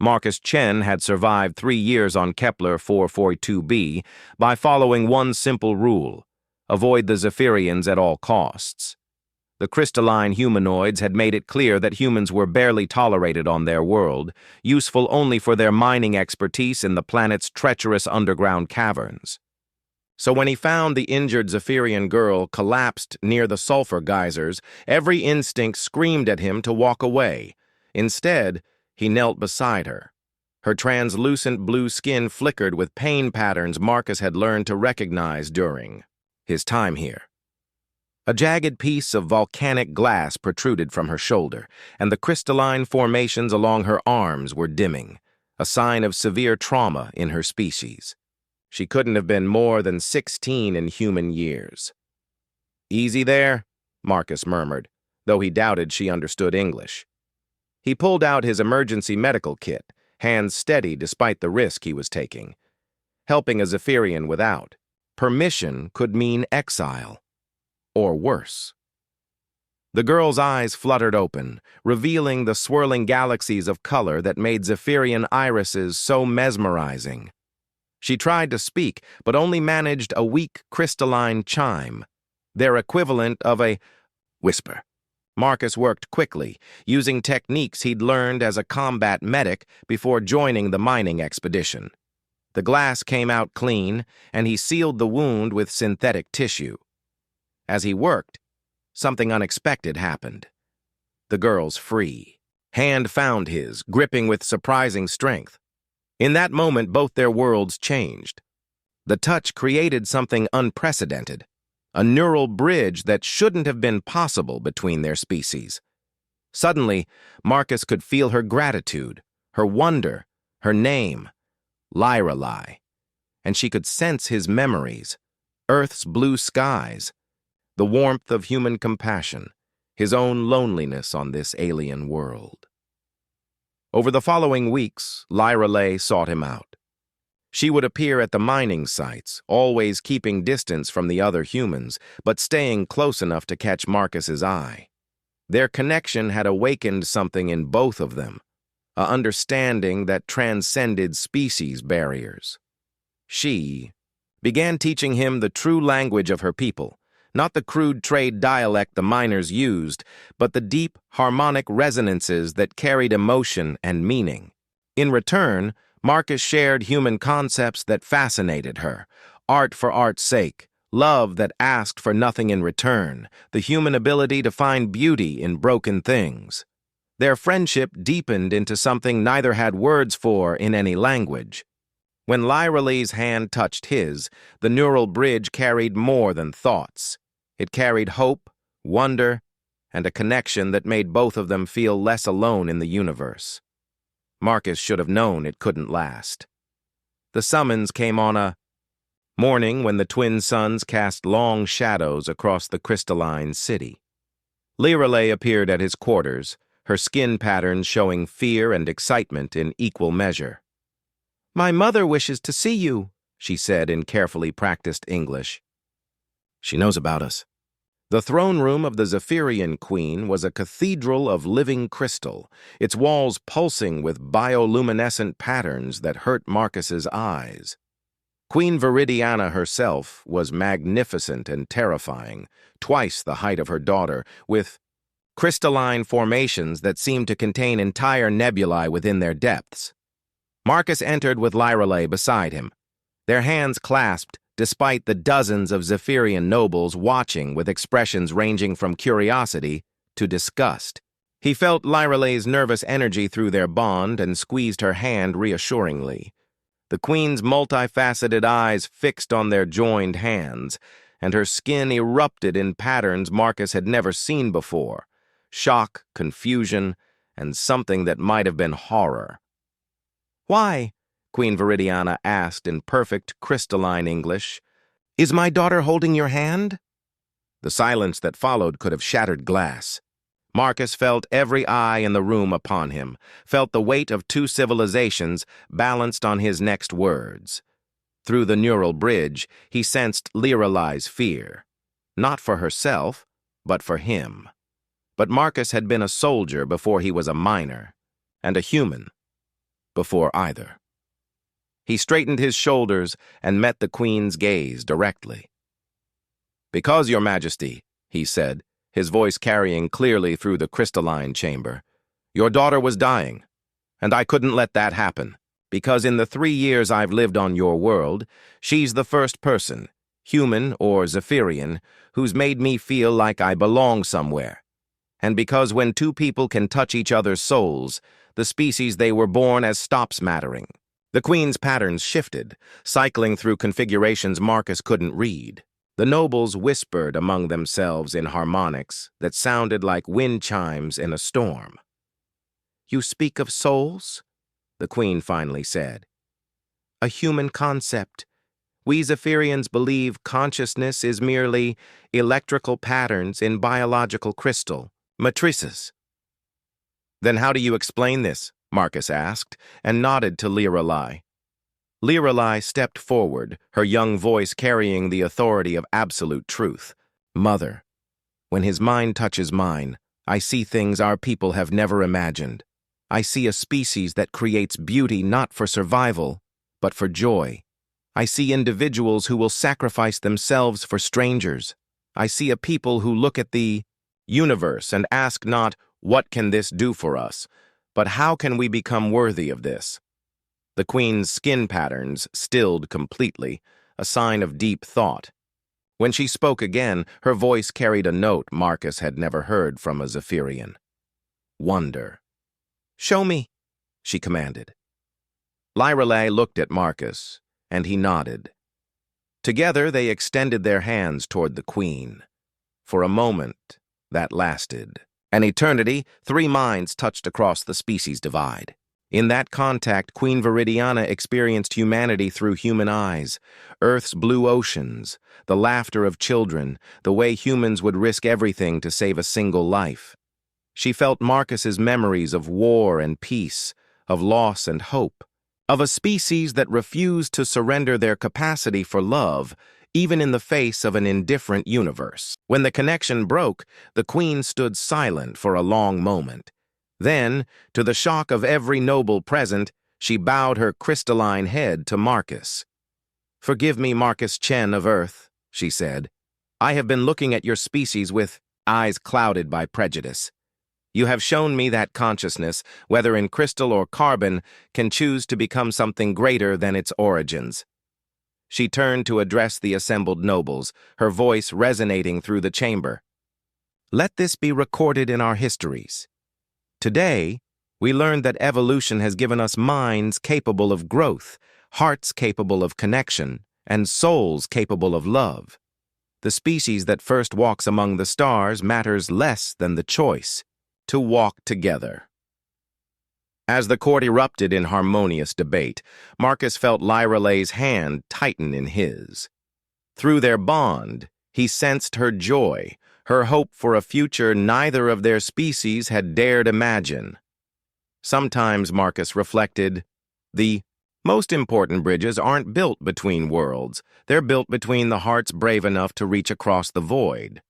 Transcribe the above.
Marcus Chen had survived 3 years on Kepler 442b by following one simple rule: avoid the Zephyrians at all costs. The crystalline humanoids had made it clear that humans were barely tolerated on their world, useful only for their mining expertise in the planet's treacherous underground caverns. So when he found the injured Zephyrian girl collapsed near the sulfur geysers, every instinct screamed at him to walk away. Instead, he knelt beside her. Her translucent blue skin flickered with pain patterns Marcus had learned to recognize during his time here. A jagged piece of volcanic glass protruded from her shoulder, and the crystalline formations along her arms were dimming, a sign of severe trauma in her species. She couldn't have been more than 16 in human years. "Easy there," Marcus murmured, though he doubted she understood English. He pulled out his emergency medical kit, hands steady despite the risk he was taking. Helping a Zephyrian without permission could mean exile. Or worse. The girl's eyes fluttered open, revealing the swirling galaxies of color that made Zephyrian irises so mesmerizing. She tried to speak, but only managed a weak crystalline chime, their equivalent of a whisper. Marcus worked quickly, using techniques he'd learned as a combat medic before joining the mining expedition. The glass came out clean, and he sealed the wound with synthetic tissue. As he worked, something unexpected happened. The girl's free. Hand found his, gripping with surprising strength. In that moment, both their worlds changed. The touch created something unprecedented, a neural bridge that shouldn't have been possible between their species. Suddenly, Marcus could feel her gratitude, her wonder, her name, Lyralai, and she could sense his memories, Earth's blue skies, the warmth of human compassion, his own loneliness on this alien world. Over the following weeks, Lyralai sought him out. She would appear at the mining sites, always keeping distance from the other humans, but staying close enough to catch Marcus's eye. Their connection had awakened something in both of them, an understanding that transcended species barriers. She began teaching him the true language of her people, not the crude trade dialect the miners used, but the deep, harmonic resonances that carried emotion and meaning. In return, Marcus shared human concepts that fascinated her: art for art's sake, love that asked for nothing in return, the human ability to find beauty in broken things. Their friendship deepened into something neither had words for in any language. When Lyralai's hand touched his, the neural bridge carried more than thoughts. It carried hope, wonder, and a connection that made both of them feel less alone in the universe. Marcus should have known it couldn't last. The summons came on a morning when the twin suns cast long shadows across the crystalline city. Lyralai appeared at his quarters, her skin patterns showing fear and excitement in equal measure. "My mother wishes to see you," she said in carefully practiced English. "She knows about us." The throne room of the Zephyrian queen was a cathedral of living crystal, its walls pulsing with bioluminescent patterns that hurt Marcus's eyes. Queen Viridiana herself was magnificent and terrifying, twice the height of her daughter, with crystalline formations that seemed to contain entire nebulae within their depths. Marcus entered with Lyralai beside him, their hands clasped despite the dozens of Zephyrian nobles watching with expressions ranging from curiosity to disgust. He felt Lyralai's nervous energy through their bond and squeezed her hand reassuringly. The queen's multifaceted eyes fixed on their joined hands, and her skin erupted in patterns Marcus had never seen before: shock, confusion, and something that might have been horror. "Why?" Queen Viridiana asked in perfect crystalline English. "Is my daughter holding your hand?" The silence that followed could have shattered glass. Marcus felt every eye in the room upon him, felt the weight of two civilizations balanced on his next words. Through the neural bridge, he sensed Lyralai's fear. Not for herself, but for him. But Marcus had been a soldier before he was a miner, and a human. before either. He straightened his shoulders and met the Queen's gaze directly. "Because, Your Majesty," he said, his voice carrying clearly through the crystalline chamber, "your daughter was dying, and I couldn't let that happen. Because in the 3 years I've lived on your world, she's the first person, human or Zephyrian, who's made me feel like I belong somewhere. And because when two people can touch each other's souls, the species they were born as stops mattering." The Queen's patterns shifted, cycling through configurations Marcus couldn't read. The nobles whispered among themselves in harmonics that sounded like wind chimes in a storm. "You speak of souls?" the Queen finally said. "A human concept. We Zephyrians believe consciousness is merely electrical patterns in biological crystal, matrices." "Then how do you explain this?" Marcus asked, and nodded to Lirelai. Lirelai stepped forward, her young voice carrying the authority of absolute truth. "Mother, when his mind touches mine, I see things our people have never imagined. I see a species that creates beauty not for survival, but for joy. I see individuals who will sacrifice themselves for strangers. I see a people who look at the universe and ask not, 'What can this do for us?' but 'How can we become worthy of this?'" The Queen's skin patterns stilled completely, a sign of deep thought. When she spoke again, her voice carried a note Marcus had never heard from a Zephyrian. Wonder. "Show me," she commanded. Lirelai looked at Marcus, and he nodded. Together they extended their hands toward the Queen. For a moment, that lasted. An eternity, 3 minds touched across the species divide. In that contact, Queen Viridiana experienced humanity through human eyes, Earth's blue oceans, the laughter of children, the way humans would risk everything to save a single life. She felt Marcus's memories of war and peace, of loss and hope, of a species that refused to surrender their capacity for love, even in the face of an indifferent universe. When the connection broke, the Queen stood silent for a long moment. Then, to the shock of every noble present, she bowed her crystalline head to Marcus. "Forgive me, Marcus Chen of Earth," she said. "I have been looking at your species with eyes clouded by prejudice. You have shown me that consciousness, whether in crystal or carbon, can choose to become something greater than its origins." She turned to address the assembled nobles, her voice resonating through the chamber. "Let this be recorded in our histories. Today, we learned that evolution has given us minds capable of growth, hearts capable of connection, and souls capable of love. The species that first walks among the stars matters less than the choice to walk together." As the court erupted in harmonious debate, Marcus felt Lirelai's hand tighten in his. Through their bond, he sensed her joy, her hope for a future neither of their species had dared imagine. Sometimes, Marcus reflected, the most important bridges aren't built between worlds, they're built between the hearts brave enough to reach across the void.